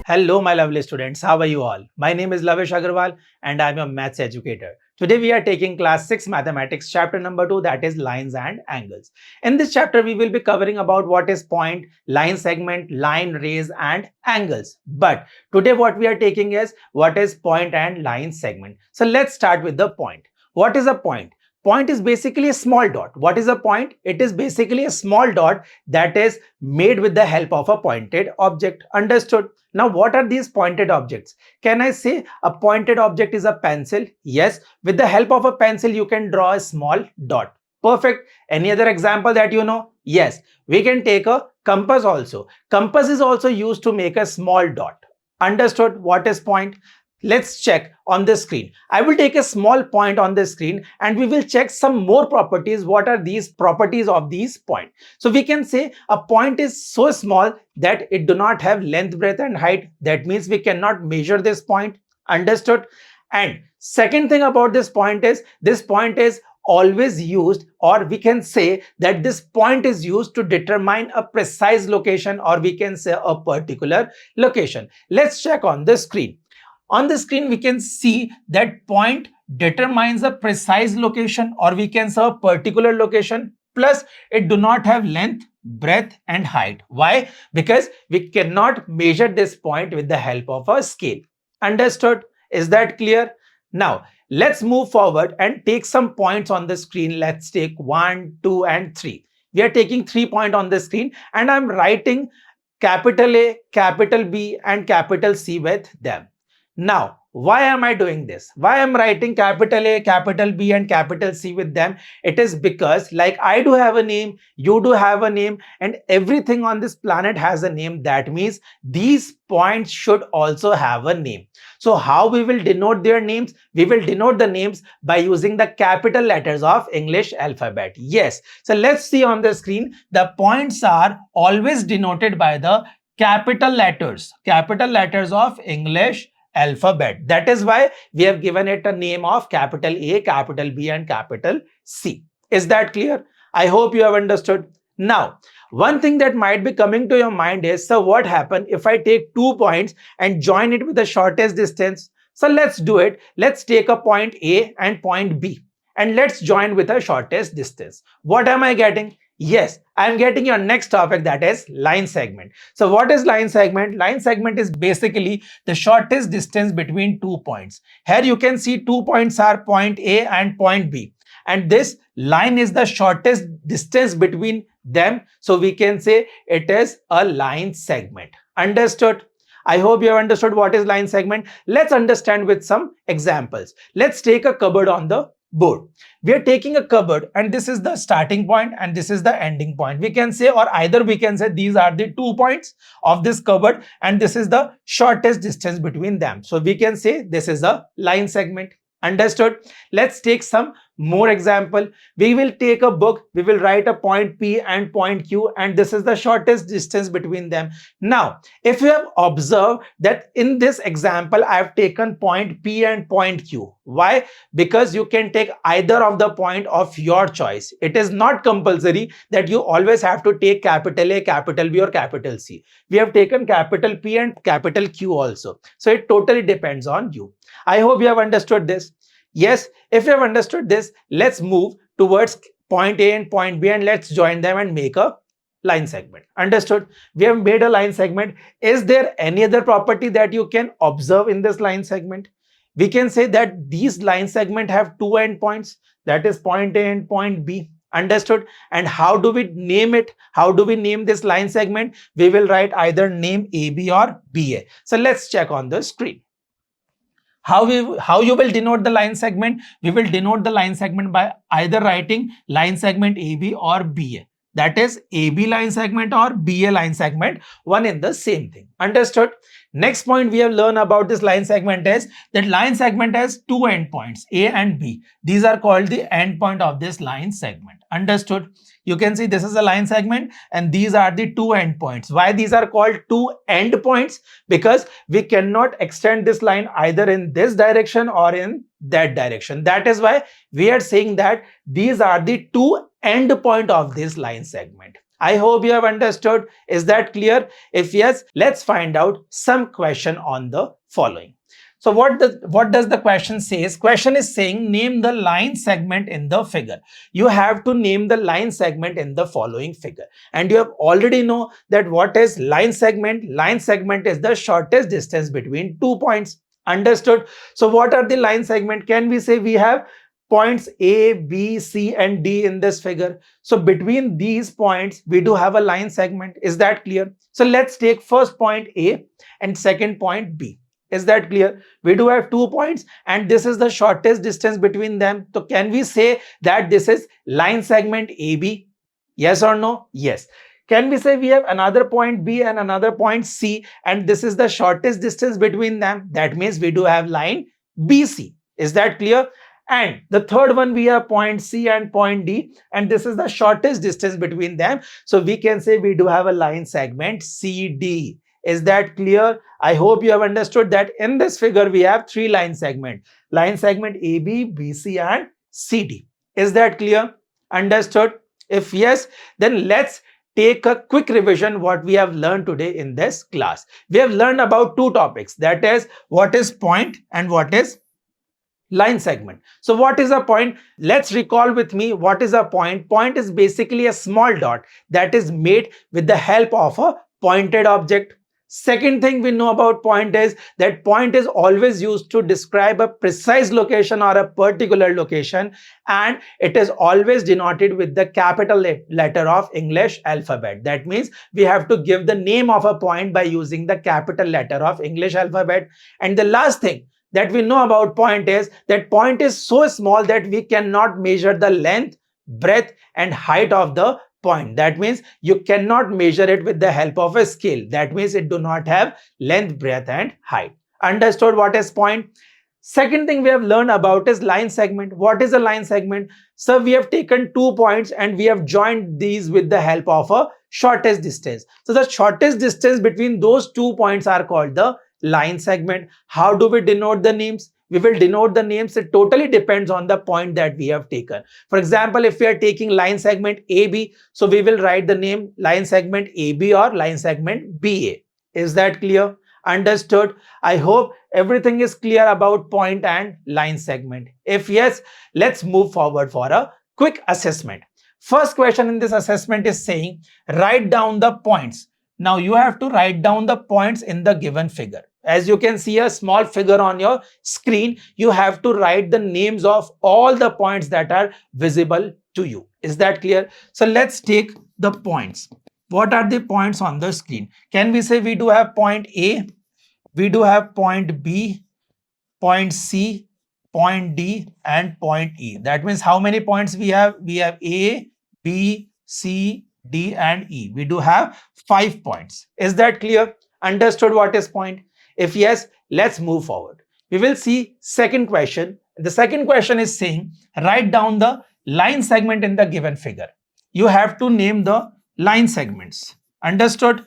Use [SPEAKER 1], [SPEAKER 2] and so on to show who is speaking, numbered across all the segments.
[SPEAKER 1] Hello, my lovely students. How are you all? My name is Lavish Agarwal and I'm your maths educator. Today we are taking class 6 mathematics chapter number 2, that is lines and angles. In this chapter we will be covering about what is point, line segment, line raise and angles. But today what we are taking is what is point and line segment. So let's start with the point. What is a point? Point is basically a small dot. What is a point? It is basically a small dot that is made with the help of a pointed object. Understood? Now, what are these pointed objects? Can I say a pointed object is a pencil? Yes. With the help of a pencil, you can draw a small dot. Perfect. Any other example that you know? Yes. We can take a compass also. Compass is also used to make a small dot. Understood? What is point? Let's check on the screen. I will take a small point on the screen and we will check some more properties. What are these properties of these point? So we can say a point is so small that it do not have length, breadth and height. That means we cannot measure this point. Understood? And second thing about this point is always used, or we can say that this point is used to determine a precise location, or we can say a particular location. Let's check on the screen. On the screen, we can see that point determines a precise location, or we can say a particular location, plus it do not have length, breadth and height. Why? Because we cannot measure this point with the help of a scale. Understood? Is that clear? Now, let's move forward and take some points on the screen. Let's take 1, 2 and 3. We are taking 3 points on the screen and I'm writing capital A, capital B and capital C with them. Now, why am I doing this? Why am I writing capital A, capital B and capital C with them? It is because like I do have a name, you do have a name and everything on this planet has a name. That means these points should also have a name. So how we will denote their names? We will denote the names by using the capital letters of English alphabet. Yes. So let's see on the screen. The points are always denoted by the capital letters of English alphabet. That is why we have given it a name of capital A, capital B and capital C. Is that clear? I hope you have understood. Now, one thing that might be coming to your mind is, so what happens if I take 2 points and join it with the shortest distance? So let's do it. Let's take a point A and point B and let's join with the shortest distance. What am I getting? Yes, I am getting your next topic, that is line segment. So what is line segment? Line segment is basically the shortest distance between 2 points. Here you can see 2 points are point A and point B. And this line is the shortest distance between them. So we can say it is a line segment. Understood? I hope you have understood what is line segment. Let's understand with some examples. Let's take a cupboard on the board. We are taking a cupboard and this is the starting point and this is the ending point. We can say, or either we can say these are the 2 points of this cupboard and this is the shortest distance between them. So we can say this is a line segment. Understood? Let's take some more example. We will take a book, we will write a point P and point Q and this is the shortest distance between them. Now, if you have observed that in this example, I have taken point P and point Q. Why? Because you can take either of the point of your choice. It is not compulsory that you always have to take capital A, capital B or capital C. We have taken capital P and capital Q also. So it totally depends on you. I hope you have understood this. Yes, if you have understood this, let's move towards point A and point B and let's join them and make a line segment. Understood? We have made a line segment. Is there any other property that you can observe in this line segment? We can say that these line segment have 2 endpoints, that is point A and point B. Understood? And how do we name it? How do we name this line segment? We will write either name AB or BA. So let's check on the screen. How you will denote the line segment? We will denote the line segment by either writing line segment AB or BA. That is AB line segment or BA line segment, one in the same thing. Understood? Next point we have learned about this line segment is that line segment has 2 endpoints, A and B. These are called the endpoint of this line segment. Understood? You can see this is a line segment and these are the 2 endpoints. Why these are called 2 endpoints? Because we cannot extend this line either in this direction or in that direction. That is why we are saying that these are the 2 end point of this line segment. I hope you have understood. Is that clear? If yes, let's find out some question on the following. So what does the question says? Question is saying name the line segment in the figure. You have to name the line segment in the following figure. And you have already know that what is line segment? Line segment is the shortest distance between 2 points. Understood? So what are the line segment? Can we say we have points A, B, C and D in this figure. So between these points, we do have a line segment. Is that clear? So let's take first point A and second point B. Is that clear? We do have 2 points and this is the shortest distance between them. So can we say that this is line segment AB? Yes or no? Yes. Can we say we have another point B and another point C and this is the shortest distance between them? That means we do have line BC. Is that clear? And the third one, we have point C and point D, and this is the shortest distance between them. So we can say we do have a line segment CD. Is that clear? I hope you have understood that in this figure, we have 3 line segments. Line segment AB, BC and CD. Is that clear? Understood? If yes, then let's take a quick revision what we have learned today in this class. We have learned about 2 topics. That is, what is point and what is line segment. So what is a point? Let's recall with me what is a point. Point is basically a small dot that is made with the help of a pointed object. Second thing we know about point is that point is always used to describe a precise location or a particular location, and it is always denoted with the capital letter of English alphabet. That means we have to give the name of a point by using the capital letter of English alphabet. And the last thing that we know about point is that point is so small that we cannot measure the length, breadth and height of the point. That means you cannot measure it with the help of a scale. That means it do not have length, breadth and height. Understood what is point? Second thing we have learned about is line segment. What is a line segment? So we have taken 2 points and we have joined these with the help of a shortest distance. So the shortest distance between those 2 points are called the line segment. How do we denote the names? We will denote the names. It totally depends on the point that we have taken. For example, if we are taking line segment AB, so we will write the name line segment AB or line segment BA. Is that clear? Understood? I hope everything is clear about point and line segment. If yes, let's move forward for a quick assessment. First question in this assessment is saying write down the points. Now you have to write down the points in the given figure. As you can see a small figure on your screen, you have to write the names of all the points that are visible to you. Is that clear? So let's take the points. What are the points on the screen? Can we say we do have point A, we do have point B, point C, point D and point E. That means how many points we have? We have A, B, C, D and E. We do have 5 points. Is that clear? Understood what is point? If yes, let's move forward. We will see second question. The second question is saying write down the line segment in the given figure. You have to name the line segments. Understood?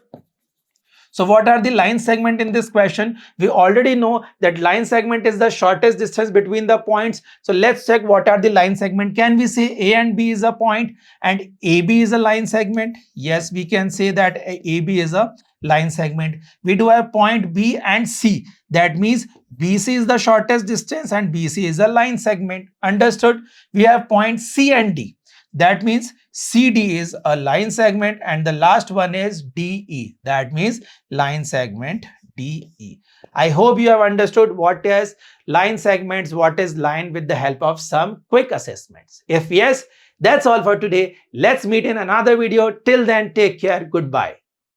[SPEAKER 1] So what are the line segment in this question? We already know that line segment is the shortest distance between the points. So let's check what are the line segment. Can we say A and B is a point and AB is a line segment? Yes, we can say that AB is a line segment. We do have point B and C. That means BC is the shortest distance and BC is a line segment. Understood? We have point C and D. That means CD is a line segment and the last one is DE. That means line segment DE. I hope you have understood what is line segments, what is line with the help of some quick assessments. If yes, that's all for today. Let's meet in another video. Till then, take care. Goodbye.